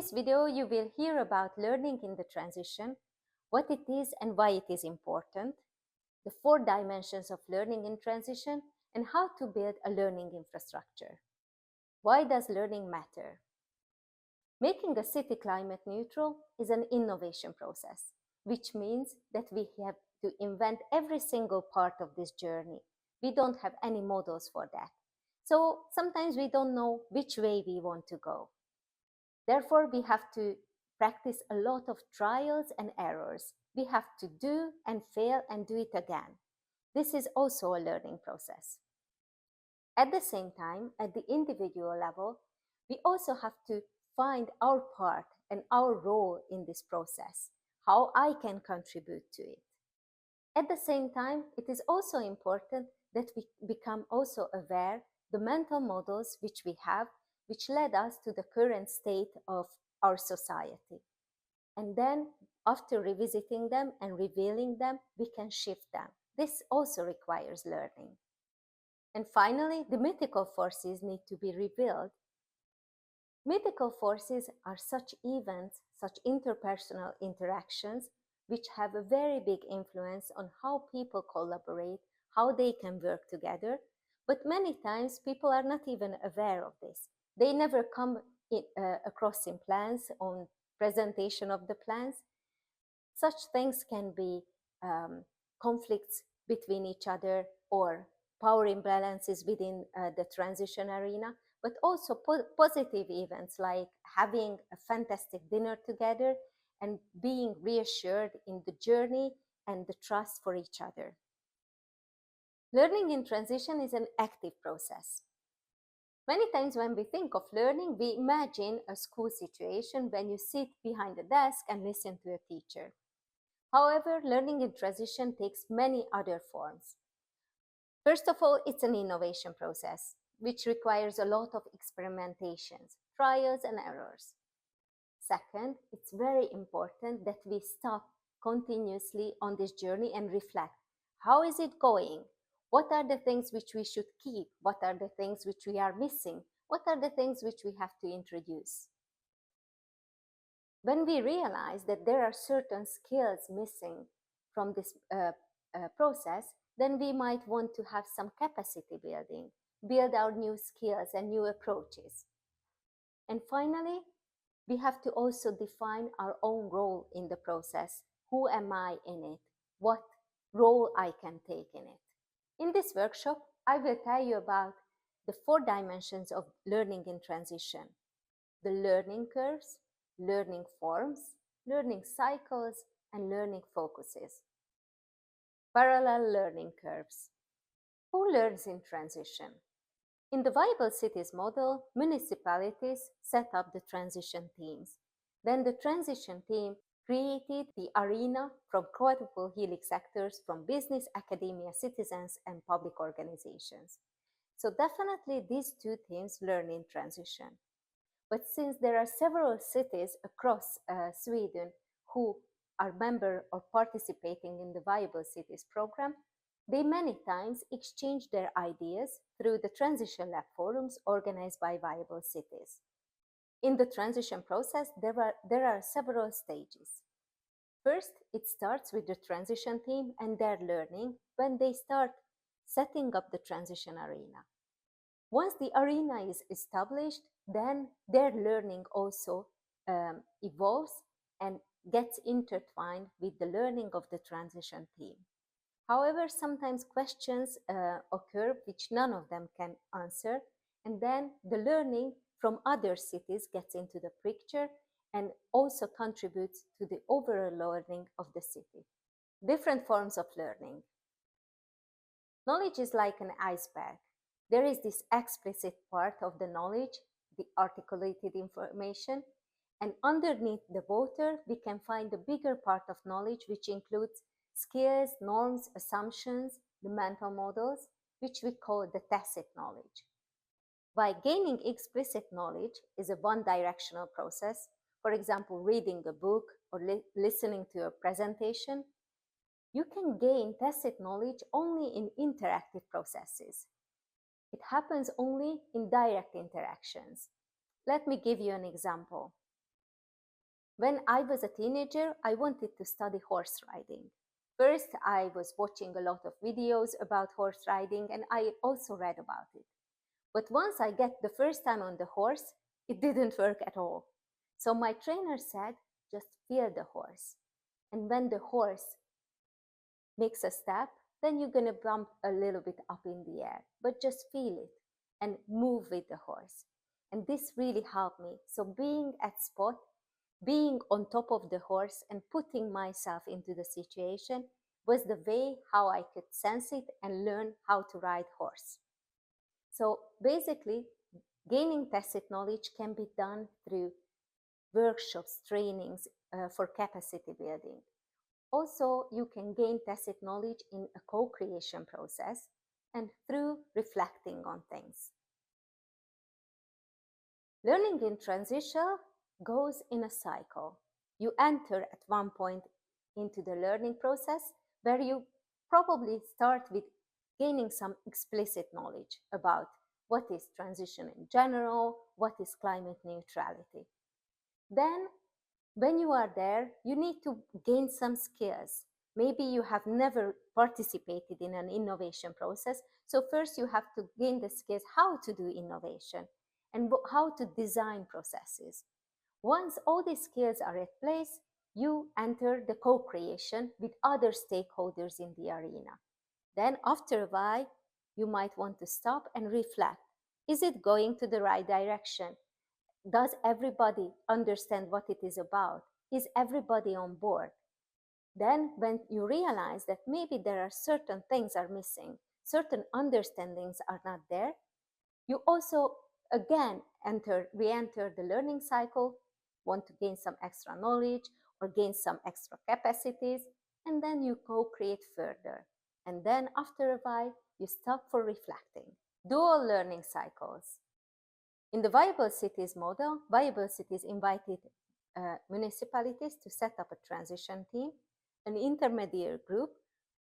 this video, you will hear about learning in the transition, what it is and why it is important, the 4 dimensions of learning in transition, and how to build a learning infrastructure. Why does learning matter? Making a city climate neutral is an innovation process, which means that we have to invent every single part of this journey. We don't have any models for that. So sometimes we don't know which way we want to go. Therefore, we have to practice a lot of trials and errors. We have to do and fail and do it again. This is also a learning process. At the same time, at the individual level, we also have to find our part and our role in this process, how I can contribute to it. At the same time, it is also important that we become also aware the mental models which we have, which led us to the current state of our society. And then after revisiting them and revealing them, we can shift them. This also requires learning. And finally, the mythical forces need to be revealed. Mythical forces are such events, such interpersonal interactions, which have a very big influence on how people collaborate, how they can work together. But many times people are not even aware of this. They never come across in plans, on presentation of the plans. Such things can be conflicts between each other or power imbalances within the transition arena, but also positive events like having a fantastic dinner together and being reassured in the journey and the trust for each other. Learning in transition is an active process. Many times when we think of learning, we imagine a school situation when you sit behind a desk and listen to a teacher. However, learning in transition takes many other forms. First of all, it's an innovation process, which requires a lot of experimentations, trials and errors. Second, it's very important that we stop continuously on this journey and reflect. How is it going? What are the things which we should keep? What are the things which we are missing? What are the things which we have to introduce? When we realize that there are certain skills missing from this process, then we might want to have some capacity building, build our new skills and new approaches. And finally, we have to also define our own role in the process. Who am I in it? What role I can take in it? In this workshop, I will tell you about the 4 dimensions of learning in transition: the learning curves, learning forms, learning cycles, and learning focuses. Parallel learning curves. Who learns in transition? In the viable cities model, municipalities set up the transition teams. Then the transition team created the arena from quadruple helix actors from business, academia, citizens, and public organizations. So definitely these 2 teams learn in transition. But since there are several cities across Sweden who are member or participating in the Viable Cities program, they many times exchange their ideas through the Transition Lab forums organized by Viable Cities. In the transition process, there are several stages. First, it starts with the transition team and their learning when they start setting up the transition arena. Once the arena is established, then their learning also evolves and gets intertwined with the learning of the transition team. However, sometimes questions occur which none of them can answer, and then the learning from other cities gets into the picture and also contributes to the overall learning of the city. Different forms of learning. Knowledge is like an iceberg. There is this explicit part of the knowledge, the articulated information, and underneath the water, we can find the bigger part of knowledge, which includes skills, norms, assumptions, the mental models, which we call the tacit knowledge. By gaining explicit knowledge is a one-directional process, for example, reading a book or listening to a presentation. You can gain tacit knowledge only in interactive processes. It happens only in direct interactions. Let me give you an example. When I was a teenager, I wanted to study horse riding. First, I was watching a lot of videos about horse riding and I also read about it. But once I get the first time on the horse, it didn't work at all. So my trainer said, just feel the horse. And when the horse makes a step, then you're going to bump a little bit up in the air, but just feel it and move with the horse. And this really helped me. So being at spot, being on top of the horse and putting myself into the situation was the way how I could sense it and learn how to ride horse. So basically, gaining tacit knowledge can be done through workshops, trainings for capacity building. Also, you can gain tacit knowledge in a co-creation process and through reflecting on things. Learning in transition goes in a cycle. You enter at one point into the learning process where you probably start with gaining some explicit knowledge about what is transition in general, what is climate neutrality. Then, when you are there, you need to gain some skills. Maybe you have never participated in an innovation process. So first you have to gain the skills how to do innovation and how to design processes. Once all these skills are at place, you enter the co-creation with other stakeholders in the arena. Then after a while, you might want to stop and reflect. Is it going to the right direction? Does everybody understand what it is about? Is everybody on board? Then when you realize that maybe there are certain things are missing, certain understandings are not there, you also again re-enter the learning cycle, want to gain some extra knowledge or gain some extra capacities, and then you co-create further. And then after a while, you stop for reflecting. Dual learning cycles. In the viable cities model, viable cities invited municipalities to set up a transition team, an intermediate group,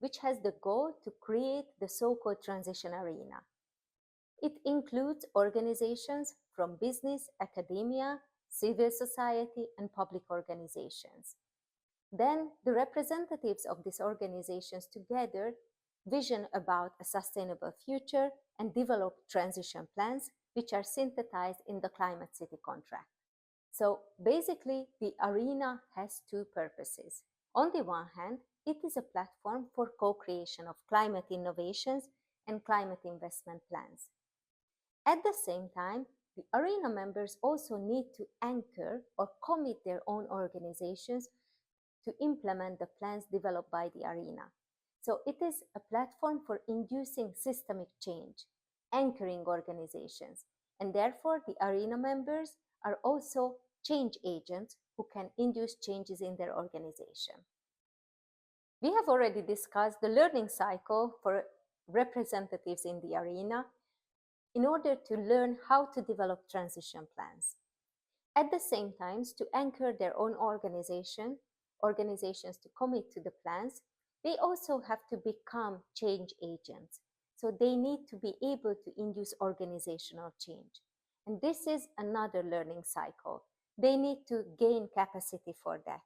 which has the goal to create the so-called transition arena. It includes organizations from business, academia, civil society, and public organizations. Then the representatives of these organizations together vision about a sustainable future and develop transition plans, which are synthesized in the Climate City contract. So basically, the arena has two purposes. On the one hand, it is a platform for co-creation of climate innovations and climate investment plans. At the same time, the arena members also need to anchor or commit their own organizations to implement the plans developed by the arena. So it is a platform for inducing systemic change, anchoring organizations, and therefore the arena members are also change agents who can induce changes in their organization. We have already discussed the learning cycle for representatives in the arena in order to learn how to develop transition plans. At the same time, to anchor their own organizations to commit to the plans, they also have to become change agents. So they need to be able to induce organizational change. And this is another learning cycle. They need to gain capacity for that.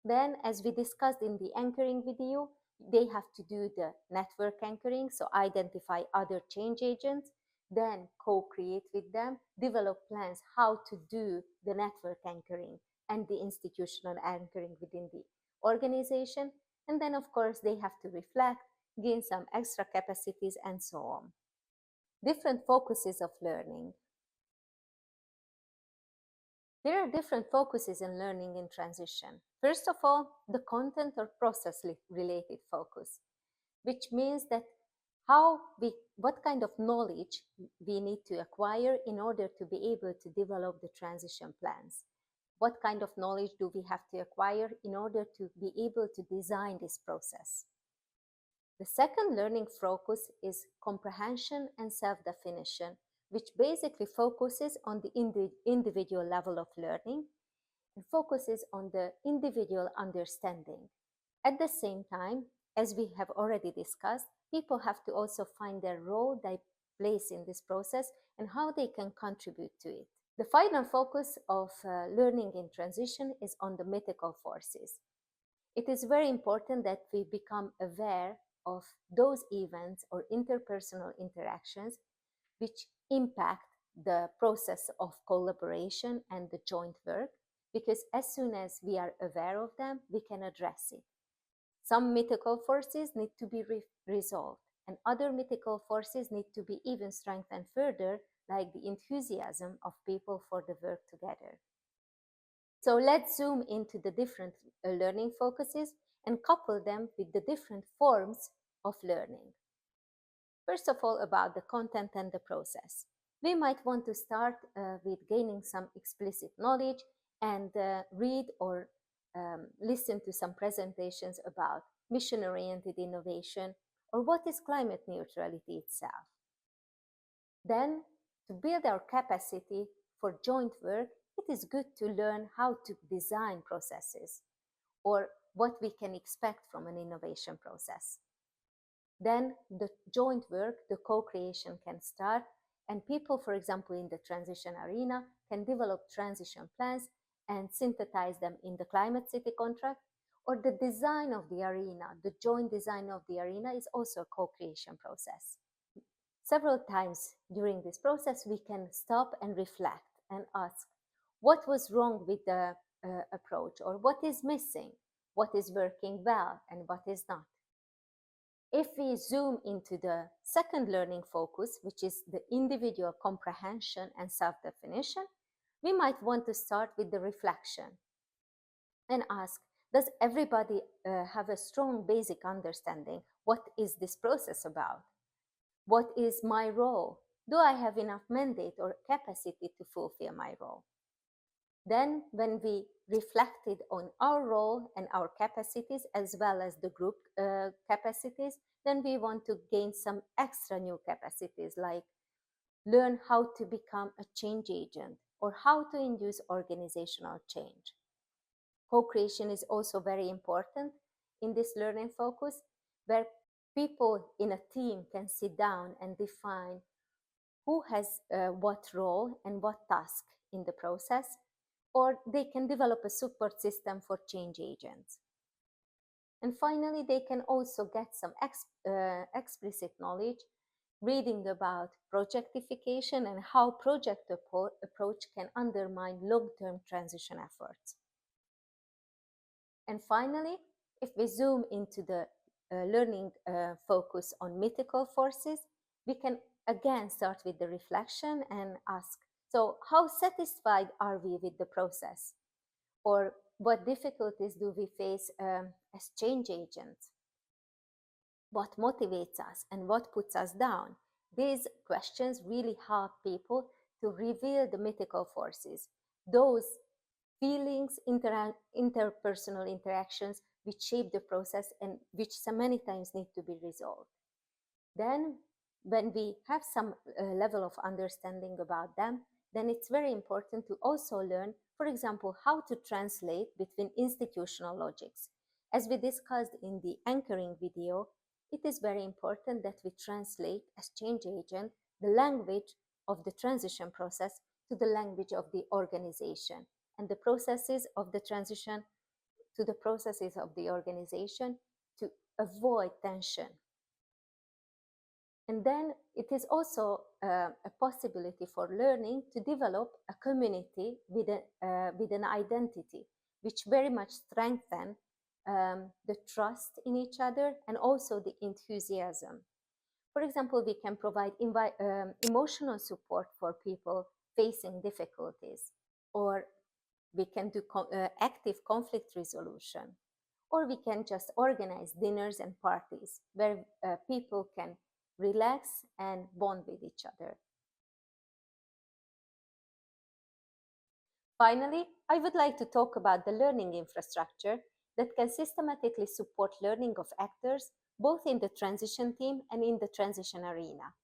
Then, as we discussed in the anchoring video, they have to do the network anchoring, so identify other change agents, then co-create with them, develop plans how to do the network anchoring and the institutional anchoring within the organization. And then, of course, they have to reflect, gain some extra capacities, and so on. Different focuses of learning. There are different focuses in learning in transition. First of all, the content or process-related focus, which means that what kind of knowledge we need to acquire in order to be able to develop the transition plans. What kind of knowledge do we have to acquire in order to be able to design this process? The second learning focus is comprehension and self-definition, which basically focuses on the individual level of learning and focuses on the individual understanding. At the same time, as we have already discussed, people have to also find their role, their place in this process, and how they can contribute to it. The final focus of learning in transition is on the mythical forces. It is very important that we become aware of those events or interpersonal interactions which impact the process of collaboration and the joint work, because as soon as we are aware of them, we can address it. Some mythical forces need to be resolved, and other mythical forces need to be even strengthened further, like the enthusiasm of people for the work together. So let's zoom into the different learning focuses and couple them with the different forms of learning. First of all, about the content and the process. We might want to start with gaining some explicit knowledge and read or listen to some presentations about mission-oriented innovation or what is climate neutrality itself. Then, to build our capacity for joint work, it is good to learn how to design processes or what we can expect from an innovation process. Then the joint work, the co-creation can start, and people, for example, in the transition arena can develop transition plans and synthesize them in the climate city contract, or the design of the arena, the joint design of the arena is also a co-creation process. Several times during this process, we can stop and reflect and ask, what was wrong with the approach, or what is missing, what is working well, and what is not. If we zoom into the second learning focus, which is the individual comprehension and self-definition, we might want to start with the reflection and ask, does everybody have a strong basic understanding? What is this process about? What is my role? Do I have enough mandate or capacity to fulfill my role? Then, when we reflected on our role and our capacities as well as the group capacities, then we want to gain some extra new capacities, like learn how to become a change agent or how to induce organizational change. Co-creation is also very important in this learning focus, where people in a team can sit down and define who has what role and what task in the process, or they can develop a support system for change agents. And finally, they can also get some explicit knowledge, reading about projectification and how project approach can undermine long-term transition efforts. And finally, if we zoom into the learning focus on mythical forces, we can again start with the reflection and ask, so how satisfied are we with the process? Or what difficulties do we face as change agents? What motivates us and what puts us down? These questions really help people to reveal the mythical forces, those feelings, interpersonal interactions which shape the process and which so many times need to be resolved. Then, when we have some level of understanding about them, then it's very important to also learn, for example, how to translate between institutional logics. As we discussed in the anchoring video, it is very important that we translate as change agent the language of the transition process to the language of the organization, and the processes of the transition to the processes of the organization to avoid tension. And then it is also a possibility for learning to develop a community with an identity, which very much strengthen the trust in each other and also the enthusiasm. For example, we can provide emotional support for people facing difficulties, or we can do active conflict resolution, or we can just organize dinners and parties where people can relax and bond with each other. Finally, I would like to talk about the learning infrastructure that can systematically support learning of actors both in the transition team and in the transition arena.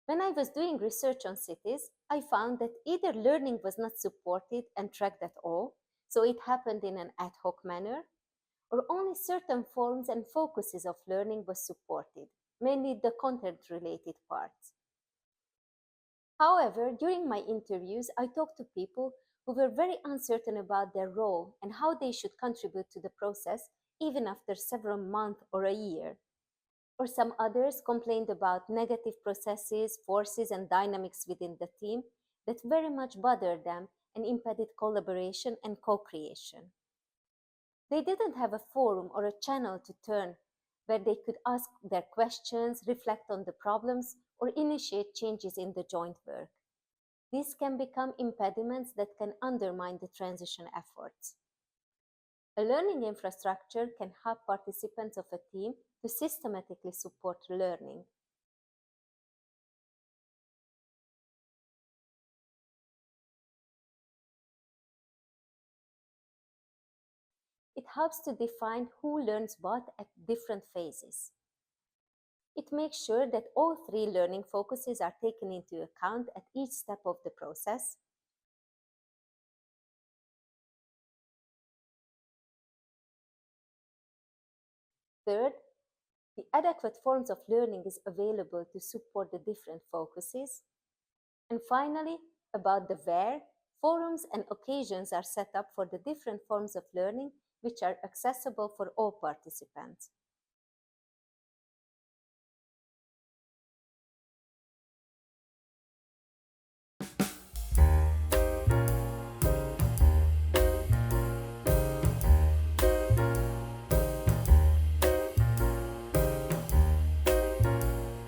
When I was doing research on cities, I found that either learning was not supported and tracked at all, so it happened in an ad hoc manner, or only certain forms and focuses of learning was supported, mainly the content-related parts. However, during my interviews, I talked to people who were very uncertain about their role and how they should contribute to the process even after several months or a year. Or some others complained about negative processes, forces, and dynamics within the team that very much bothered them and impeded collaboration and co creation. They didn't have a forum or a channel to turn where they could ask their questions, reflect on the problems, or initiate changes in the joint work. These can become impediments that can undermine the transition efforts. A learning infrastructure can help participants of a team to systematically support learning. It helps to define who learns what at different phases. It makes sure that all three learning focuses are taken into account at each step of the process. Third, the adequate forms of learning is available to support the different focuses. And finally, about the where, forums and occasions are set up for the different forms of learning which are accessible for all participants.